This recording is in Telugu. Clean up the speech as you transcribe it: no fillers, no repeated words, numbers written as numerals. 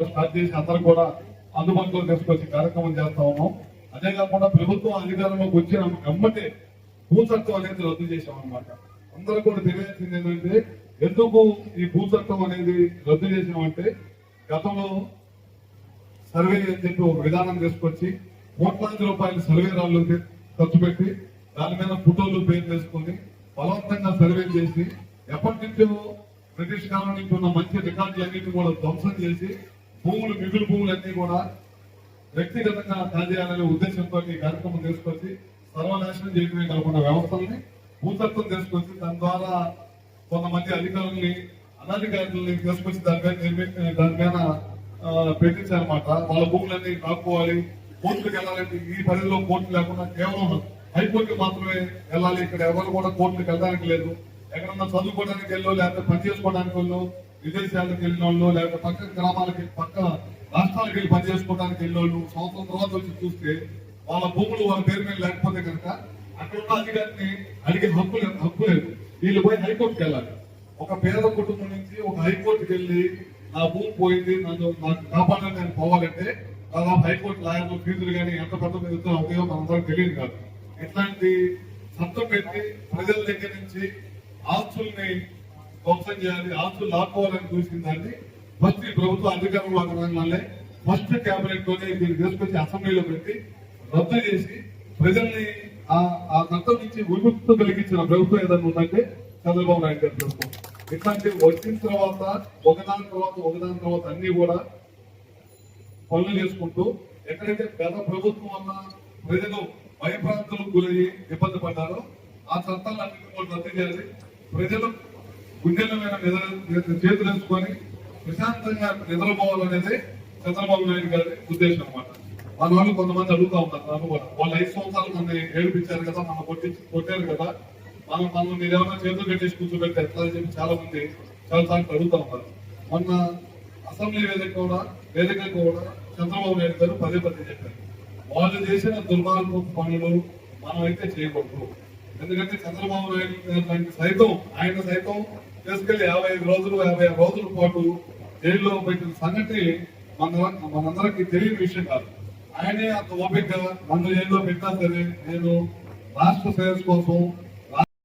స్టార్ట్ చేసి అందరూ కూడా అందుబాటులో తీసుకొచ్చి కార్యక్రమం చేస్తా ఉన్నాం. అదే కాకుండా ప్రభుత్వం అధికారంలోకి వచ్చిన వెంబటే భూచట్టం అనేది రద్దు చేశాం అన్నమాట. అందరూ కూడా తెలియాల్సింది ఏంటంటే ఎందుకు ఈ భూచట్టం అనేది రద్దు చేసామంటే గతంలో సర్వే అని చెప్పి ఒక విధానం తీసుకొచ్చి కోట్లాది రూపాయలు సర్వే రాళ్ళు ఖర్చు పెట్టి దాని మీద ఫోటోలు పేరు వేసుకొని బలవంతంగా సర్వే చేసి ఎప్పటి నుంచో బ్రిటిష్ కాలం నుంచి ఉన్న మంచి రికార్డులన్నింటినీ కూడా ధ్వంసం చేసి మిగులు భూములన్నీ కూడా వ్యక్తిగతంగా కాజేయాలనే ఉద్దేశంతో ఈ కార్యక్రమం తీసుకొచ్చి సర్వనాశనం చేయడమే కాకుండా వ్యవస్థల్ని భూతత్వం తీసుకొచ్చి దాని ద్వారా కొంతమంది అధికారుల్ని అనధికారులని తీసుకొచ్చి దాని మీద పెట్టించారన్నమాట. వాళ్ళ భూములన్నీ కాపుకోవాలి, కోర్టులకు వెళ్ళాలంటే ఈ పరిధిలో కోర్టు లేకుండా కేవలం హైకోర్టుకి మాత్రమే వెళ్ళాలి. ఇక్కడ ఎవరు కూడా కోర్టులకు వెళ్ళడానికి లేదు. ఎక్కడన్నా చదువుకోవడానికి వెళ్ళో లేకపోతే పని చేసుకోవడానికి వెళ్ళో విదేశాలకు వెళ్ళిన వాళ్ళు లేకపోతే పక్క గ్రామాలకి పక్క రాష్ట్రాలకు వెళ్ళి పని చేసుకోవడానికి వెళ్ళేవాళ్ళు సంవత్సరం తర్వాత వచ్చి చూస్తే వాళ్ళ భూములు వాళ్ళ పేరు మీద లేకపోతే కనుక అక్కడ ఉన్న అధికారిని అడిగే హక్కు లేదు. వీళ్ళు పోయి హైకోర్టుకి వెళ్ళాలి. ఒక పేద కుటుంబం నుంచి ఒక హైకోర్టుకి వెళ్ళి నా భూమి పోయింది నాకు కాపాడాలని నేను పోవాలంటే దాదాపు హైకోర్టు లాయర్లు ఫీజులు కానీ ఎంత పెద్ద మీద అవుతాయో మనందరం తెలియదు కాదు. ఇట్లాంటి చట్టం పెట్టి ప్రజల దగ్గర నుంచి ఆస్తుల్ని ధ్వంసం చేయాలి, ఆస్తులు లాక్కోవాలని చూసిన దాన్ని ఫస్ట్ ఈ ప్రభుత్వ అధికారంలో రాగానే ఫస్ట్ క్యాబినెట్ తోనే దీన్ని తీసుకొచ్చి అసెంబ్లీలో పెట్టి రద్దు చేసి ప్రజల్ని ఆ చట్టం నుంచి విముక్తి కలిగించిన ప్రభుత్వం ఏదైనా ఉందంటే చంద్రబాబు నాయుడు గారి ప్రభుత్వం. ఇట్లాంటి వచ్చిన తర్వాత ఒకదాని తర్వాత అన్ని కూడా పనులు చేసుకుంటూ ఎక్కడైతే గత ప్రభుత్వం వల్ల ప్రజలు భయప్రాంతాలకు గురయ్యి ఇబ్బంది పడ్డారో ఆ చట్టాలన్నింటినీ కూడా రద్దు చేయాలి. ప్రజలు గుండెల మీద చేతులు వేసుకొని ప్రశాంతంగా నిద్రపోవాలనేది చంద్రబాబు నాయుడు గారి ఉద్దేశం అన్నమాట. మన వాళ్ళు కొంతమంది అడుగుతా ఉంటారు నన్ను కూడా, వాళ్ళు 5 సంవత్సరాలు మన ఏడిపించారు కదా, మనం కొట్టారు కదా, మనం మీరు ఏమైనా చేతులు కట్టేసి కూర్చోబెట్టి ఎట్లా అని చెప్పి చాలా మంది చాలా సార్లు అడుగుతా ఉంటారు. మొన్న అసెంబ్లీ వేదిక కూడా చంద్రబాబు నాయుడు గారు పదే చెప్పారు, వాళ్ళు చేసిన దుర్మార్గ పనులు మనం అయితే చేయకూడదు. ఎందుకంటే చంద్రబాబు నాయుడు గారికి ఆయన సైతం తీసుకెళ్లి 55 రోజులు 56 రోజుల పాటు జైల్లో పెట్టిన సంగతి మనందరికి తెలియని విషయం కాదు. ఆయనే అంత ఓపికగా నన్ను జైల్లో పెట్టినా సరే నేను రాష్ట్ర శ్రేయస్ కోసం